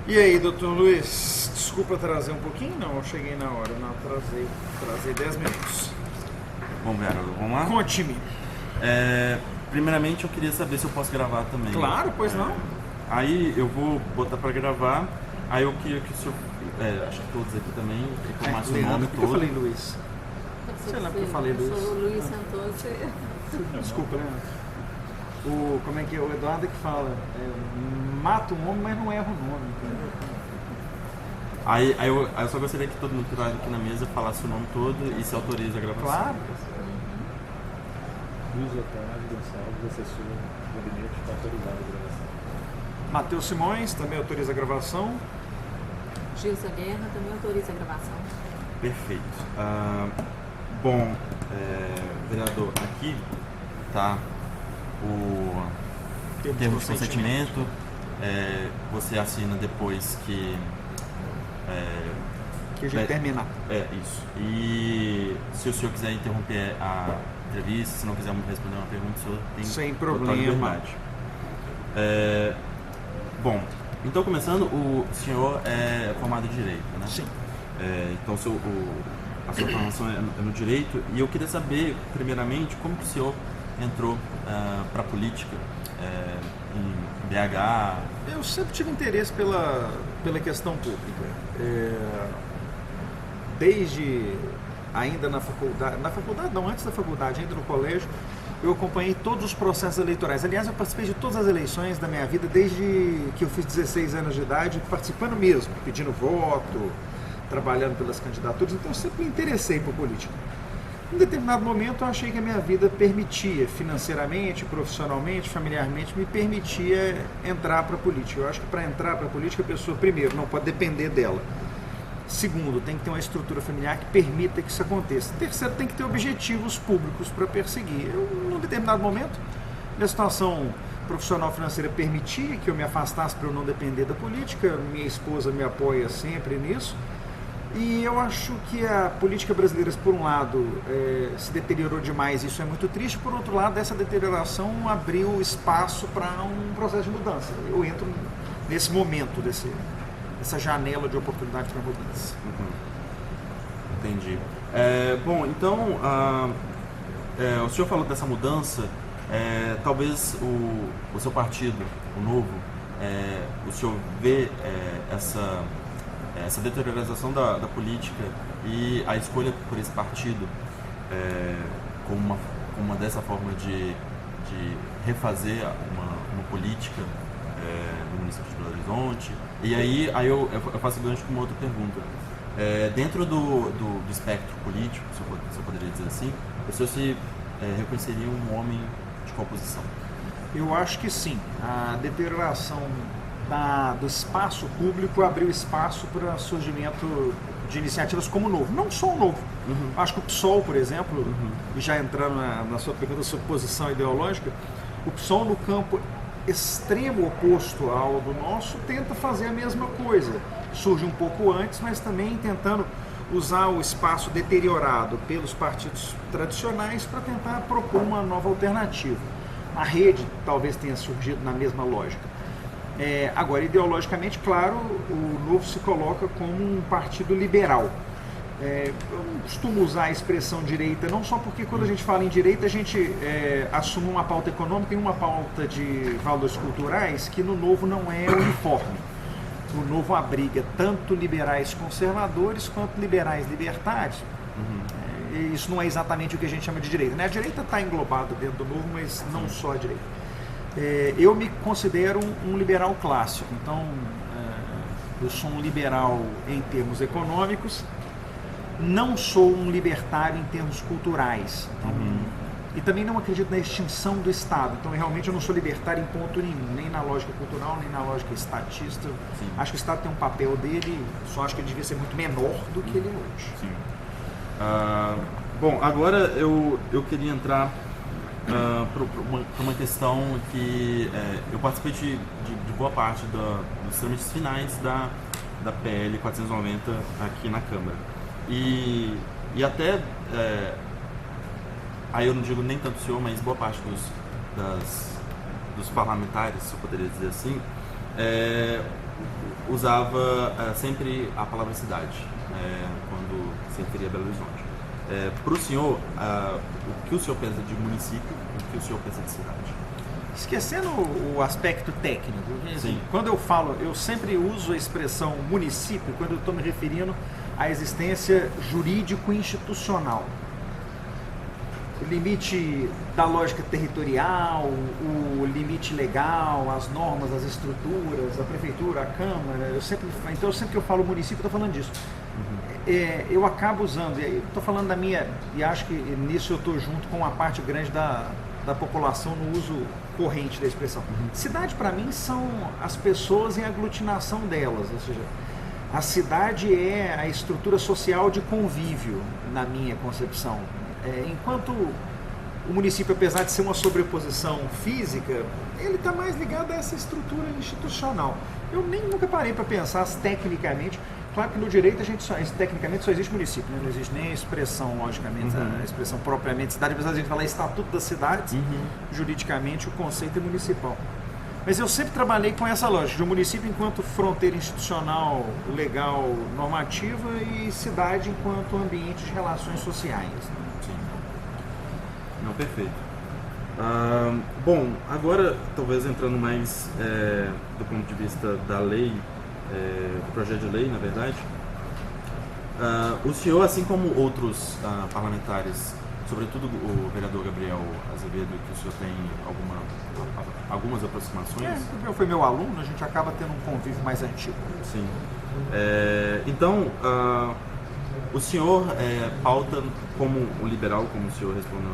E aí, doutor Luiz, desculpa atrasar um pouquinho? Não, eu cheguei na hora, não atrasei 10 minutos. Bom, garoto, vamos lá? Conte-me. Primeiramente, eu queria saber se eu posso gravar também. Claro, pois não. Aí eu vou botar pra gravar, aí eu queria que o senhor, acho que todos aqui também, reclamasse o Leandro, nome por que eu todo. falei Luiz? Sei lá porque eu falei Luiz. Eu sou o Luiz Santos. Desculpa, Leandro. Como é que é? O Eduardo que fala, mata o homem, mas não erra o nome, entendeu? Aí eu só gostaria que todo mundo que está aqui na mesa falasse o nome todo e se autoriza a gravação. Claro. Luiz Otávio Gonçalves, assessor do gabinete, está autorizado a gravação. Matheus Simões, também autoriza a gravação. Gilza Guerra também autoriza a gravação. Perfeito. Bom, vereador, aqui tá o termo de consentimento. Você assina depois que a gente terminar. Isso. E se o senhor quiser interromper a entrevista, se não quiser responder uma pergunta, o senhor tem Sem total problema. liberdade. Bom, então começando, o senhor é formado em Direito, né? Sim. Então a sua formação é no Direito, e eu queria saber, primeiramente, como que o senhor entrou para a política em BH. Eu sempre tive interesse pela questão pública. Desde ainda na faculdade não, antes da faculdade, ainda no colégio, eu acompanhei todos os processos eleitorais. Aliás, eu participei de todas as eleições da minha vida, desde que eu fiz 16 anos de idade, participando mesmo, pedindo voto, trabalhando pelas candidaturas, então eu sempre me interessei por política. Em determinado momento eu achei que a minha vida permitia, financeiramente, profissionalmente, familiarmente, me permitia entrar para a política. Eu acho que para entrar para a política a pessoa, primeiro, não pode depender dela. Segundo, tem que ter uma estrutura familiar que permita que isso aconteça. Terceiro, tem que ter objetivos públicos para perseguir. Eu, num determinado momento, minha situação profissional financeira permitia que eu me afastasse para eu não depender da política. Minha esposa me apoia sempre nisso. E eu acho que a política brasileira, por um lado, se deteriorou demais, isso é muito triste. Por outro lado, essa deterioração abriu espaço para um processo de mudança. Eu entro nesse momento, essa janela de oportunidade para mudança. Entendi. Bom, então, o senhor falou dessa mudança, talvez o seu partido, o Novo, o senhor vê essa deteriorização da política e a escolha por esse partido como uma dessa forma de refazer uma política no município de Belo Horizonte. E aí eu faço gancho com uma outra pergunta. Dentro do espectro político, se eu poderia dizer assim, o senhor se reconheceria um homem de qual posição? Eu acho que sim. A deterioração do espaço público abriu espaço para surgimento de iniciativas como o Novo. Não só o Novo. Acho que o PSOL, por exemplo, e já entrando na sua pergunta sobre posição ideológica, o PSOL no campo extremo oposto ao do nosso tenta fazer a mesma coisa. Surge um pouco antes, mas também tentando usar o espaço deteriorado pelos partidos tradicionais para tentar propor uma nova alternativa. A Rede talvez tenha surgido na mesma lógica. Agora, ideologicamente, claro, o Novo se coloca como um partido liberal. Eu não costumo usar a expressão direita, não só porque quando a gente fala em direita, a gente assume uma pauta econômica e uma pauta de valores culturais que no Novo não é uniforme. O Novo abriga tanto liberais conservadores quanto liberais libertários. Isso não é exatamente o que a gente chama de direita, né? A direita está englobada dentro do Novo, mas não só a direita. Eu me considero um liberal clássico, então eu sou um liberal em termos econômicos, não sou um libertário em termos culturais, então, e também não acredito na extinção do Estado, então realmente eu não sou libertário em ponto nenhum, nem na lógica cultural, nem na lógica estatista. Sim. Acho que o Estado tem um papel dele, só acho que ele devia ser muito menor do que ele é hoje. Sim. Bom, agora eu queria entrar para uma questão que eu participei de boa parte dos trâmites finais da PL 490 aqui na Câmara. E até, aí eu não digo nem tanto o senhor, mas boa parte dos parlamentares, se eu poderia dizer assim, usava sempre a palavra cidade quando se referia a Belo Horizonte. Para o senhor, o que o senhor pensa de município e o que o senhor pensa de cidade? Esquecendo o aspecto técnico, Sim. quando eu falo, eu sempre uso a expressão município quando eu estou me referindo à existência jurídico-institucional. O limite da lógica territorial, o limite legal, as normas, as estruturas, a prefeitura, a Câmara. Então, sempre que eu falo município, eu estou falando disso. Eu acabo usando, estou falando da minha, e acho que nisso eu estou junto com uma parte grande da população no uso corrente da expressão. Cidade, para mim, são as pessoas em aglutinação delas, ou seja, a cidade é a estrutura social de convívio, na minha concepção. Enquanto o município, apesar de ser uma sobreposição física, ele está mais ligado a essa estrutura institucional. Eu nunca parei para pensar tecnicamente. Claro que no direito tecnicamente só existe município, né? Não existe nem a expressão, logicamente, a expressão propriamente cidade, apesar de a gente falar Estatuto das Cidades, juridicamente o conceito é municipal. Mas eu sempre trabalhei com essa lógica de um município enquanto fronteira institucional, legal, normativa e cidade enquanto ambiente de relações sociais. Sim. Não, perfeito. Bom, agora talvez entrando mais do ponto de vista da lei, do projeto de lei, na verdade, o senhor, assim como outros parlamentares, sobretudo o vereador Gabriel Azevedo, que o senhor tem algumas aproximações? O Gabriel foi meu aluno, a gente acaba tendo um convívio mais antigo. Sim. Então, o senhor pauta como o liberal, como o senhor respondeu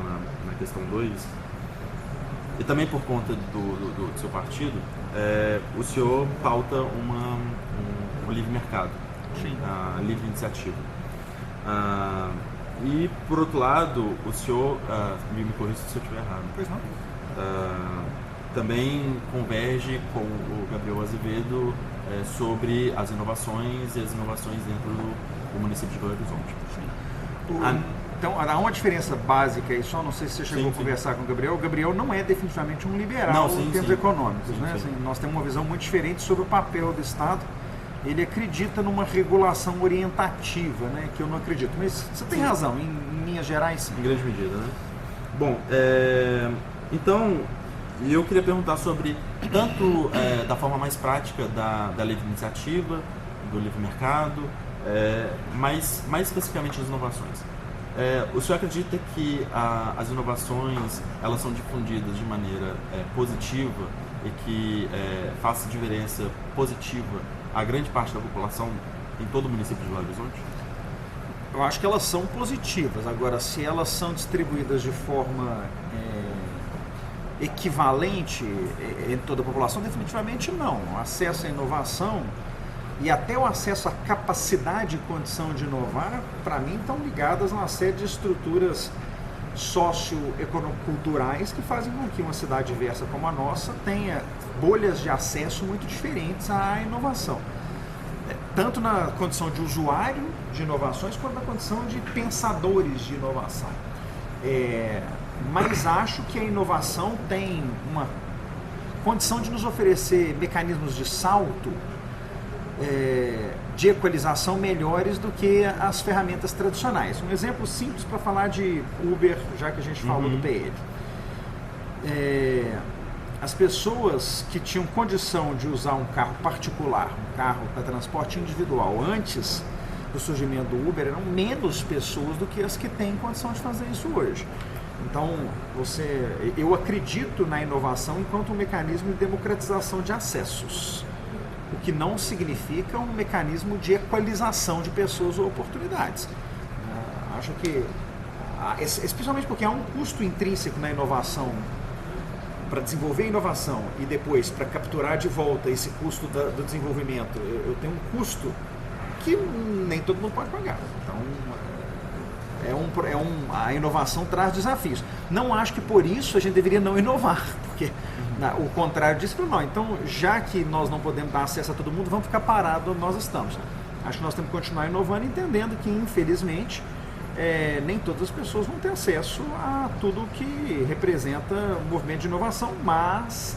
na questão 2, e também por conta do seu partido, o senhor pauta um livre mercado, a livre iniciativa. E, por outro lado, o senhor, me corrija se eu estiver errado, Pois não? também converge com o Gabriel Azevedo sobre as inovações e as inovações dentro do município de Belo Horizonte. Então, há uma diferença básica aí, só não sei se você chegou a conversar com o Gabriel. O Gabriel não é definitivamente um liberal em termos econômicos, né? Assim, nós temos uma visão muito diferente sobre o papel do Estado. Ele acredita numa regulação orientativa, né? Que eu não acredito. Mas você tem razão, em linhas gerais, sim. Em grande medida, né? Bom, então, eu queria perguntar sobre, tanto da forma mais prática da livre iniciativa, do livre mercado, mas mais especificamente as inovações. O senhor acredita que as inovações elas são difundidas de maneira positiva e que faça diferença positiva a grande parte da população em todo o município de Belo Horizonte? Eu acho que elas são positivas. Agora, se elas são distribuídas de forma equivalente em toda a população, definitivamente não. O acesso à inovação e até o acesso à capacidade e condição de inovar, para mim, estão ligadas a uma série de estruturas socioeconoculturais que fazem com que uma cidade diversa como a nossa tenha bolhas de acesso muito diferentes à inovação. Tanto na condição de usuário de inovações, quanto na condição de pensadores de inovação. Mas acho que a inovação tem uma condição de nos oferecer mecanismos de salto, de equalização melhores do que as ferramentas tradicionais. Um exemplo simples para falar de Uber, já que a gente falou do PL. As pessoas que tinham condição de usar um carro particular, um carro para transporte individual, antes do surgimento do Uber, eram menos pessoas do que as que têm condição de fazer isso hoje. Então, eu acredito na inovação enquanto um mecanismo de democratização de acessos, o que não significa um mecanismo de equalização de pessoas ou oportunidades. Acho que, especialmente porque há um custo intrínseco na inovação, para desenvolver a inovação e depois para capturar de volta esse custo do desenvolvimento, eu tenho um custo que nem todo mundo pode pagar. Então, a inovação traz desafios. Não acho que por isso a gente deveria não inovar, porque o contrário disso, não. Então, já que nós não podemos dar acesso a todo mundo, vamos ficar parados onde nós estamos. Acho que nós temos que continuar inovando, entendendo que, infelizmente, nem todas as pessoas vão ter acesso a tudo que representa o movimento de inovação, mas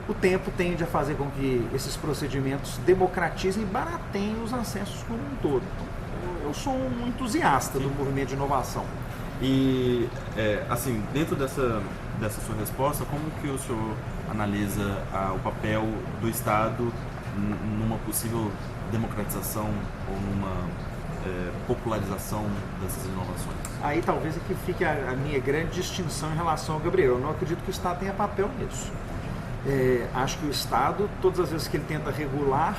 o tempo tende a fazer com que esses procedimentos democratizem e barateiem os acessos como um todo. Então, eu sou um entusiasta do movimento de inovação. E, assim, dentro dessa sua resposta, como que o senhor analisa o papel do Estado numa possível democratização ou numa popularização dessas inovações? Aí talvez aqui fique a minha grande distinção em relação ao Gabriel. Eu não acredito que o Estado tenha papel nisso. Acho que o Estado, todas as vezes que ele tenta regular,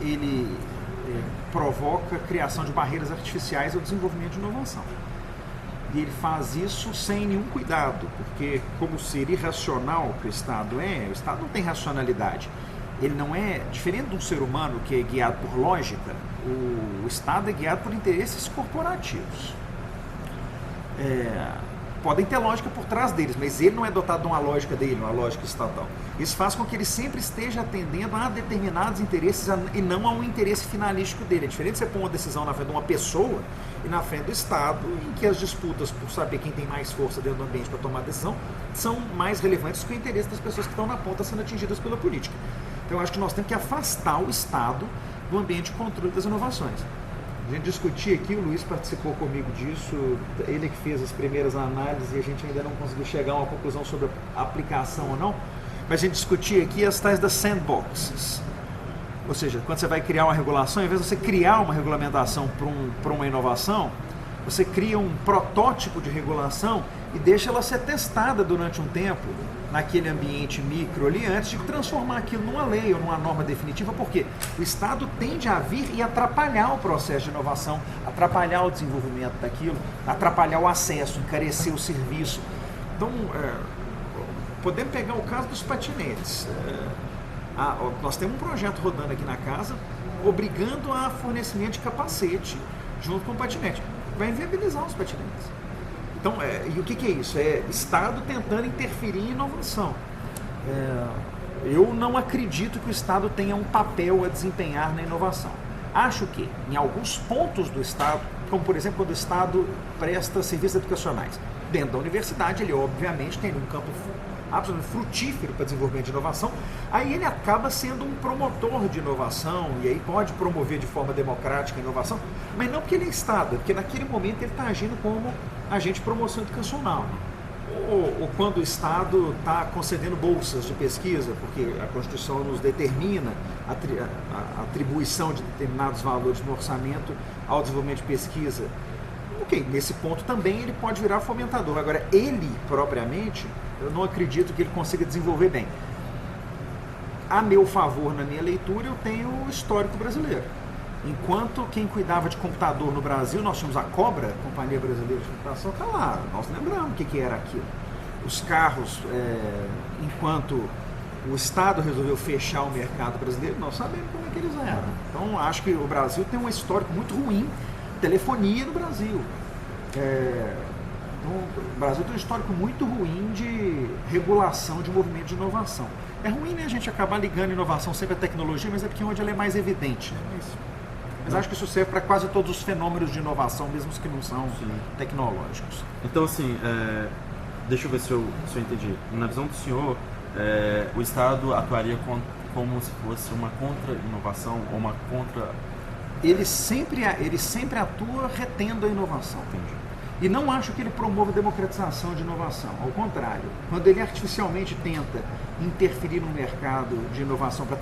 ele provoca a criação de barreiras artificiais ao desenvolvimento de inovação. E ele faz isso sem nenhum cuidado, porque como ser irracional que o Estado o Estado não tem racionalidade. Ele não é, diferente de um ser humano que é guiado por lógica, o Estado é guiado por interesses corporativos. Podem ter lógica por trás deles, mas ele não é dotado de uma lógica dele, uma lógica estatal. Isso faz com que ele sempre esteja atendendo a determinados interesses e não a um interesse finalístico dele. É diferente de você pôr uma decisão na frente de uma pessoa e na frente do Estado, em que as disputas por saber quem tem mais força dentro do ambiente para tomar decisão são mais relevantes que o interesse das pessoas que estão na ponta sendo atingidas pela política. Então eu acho que nós temos que afastar o Estado do ambiente de controle das inovações. A gente discutia aqui, o Luiz participou comigo disso, ele que fez as primeiras análises e a gente ainda não conseguiu chegar a uma conclusão sobre a aplicação ou não, mas a gente discutia aqui as tais das sandboxes. Ou seja, quando você vai criar uma regulação, ao invés de você criar uma regulamentação para uma inovação, você cria um protótipo de regulação e deixa ela ser testada durante um tempo naquele ambiente micro ali, antes de transformar aquilo numa lei ou numa norma definitiva, porque o Estado tende a vir e atrapalhar o processo de inovação, atrapalhar o desenvolvimento daquilo, atrapalhar o acesso, encarecer o serviço. Então, podemos pegar o caso dos patinetes. Nós temos um projeto rodando aqui na casa, obrigando a fornecimento de capacete junto com o patinete. Vai inviabilizar os patinetes. Então, e o que é isso? É Estado tentando interferir em inovação. Eu não acredito que o Estado tenha um papel a desempenhar na inovação. Acho que, em alguns pontos do Estado, como por exemplo quando o Estado presta serviços educacionais, dentro da universidade ele obviamente tem um campo absolutamente frutífero para desenvolvimento de inovação, aí ele acaba sendo um promotor de inovação e aí pode promover de forma democrática a inovação, mas não porque ele é Estado, porque naquele momento ele está agindo como agente de promoção educacional. Ou quando o Estado está concedendo bolsas de pesquisa, porque a Constituição nos determina a atribuição de determinados valores no orçamento ao desenvolvimento de pesquisa. Ok, nesse ponto também ele pode virar fomentador. Agora, ele propriamente, eu não acredito que ele consiga desenvolver bem. A meu favor, na minha leitura, eu tenho o histórico brasileiro. Enquanto quem cuidava de computador no Brasil, nós tínhamos a Cobra, Companhia Brasileira de Computação, está lá, nós lembramos o que era aquilo. Os carros, enquanto o Estado resolveu fechar o mercado brasileiro, nós sabemos como é que eles eram. Então, acho que o Brasil tem um histórico muito ruim, telefonia no Brasil. O Brasil tem um histórico muito ruim de regulação de movimento de inovação. É ruim, né, a gente acabar ligando inovação sempre à tecnologia, mas é porque é onde ela é mais evidente. Mas acho que isso serve para quase todos os fenômenos de inovação, mesmo os que não são tecnológicos. Então, assim, deixa eu ver se eu entendi. Na visão do senhor, o Estado atuaria como se fosse uma contra-inovação ou uma contra... Ele sempre atua retendo a inovação. Entendi. E não acho que ele promova a democratização de inovação. Ao contrário, quando ele artificialmente tenta interferir no mercado de inovação para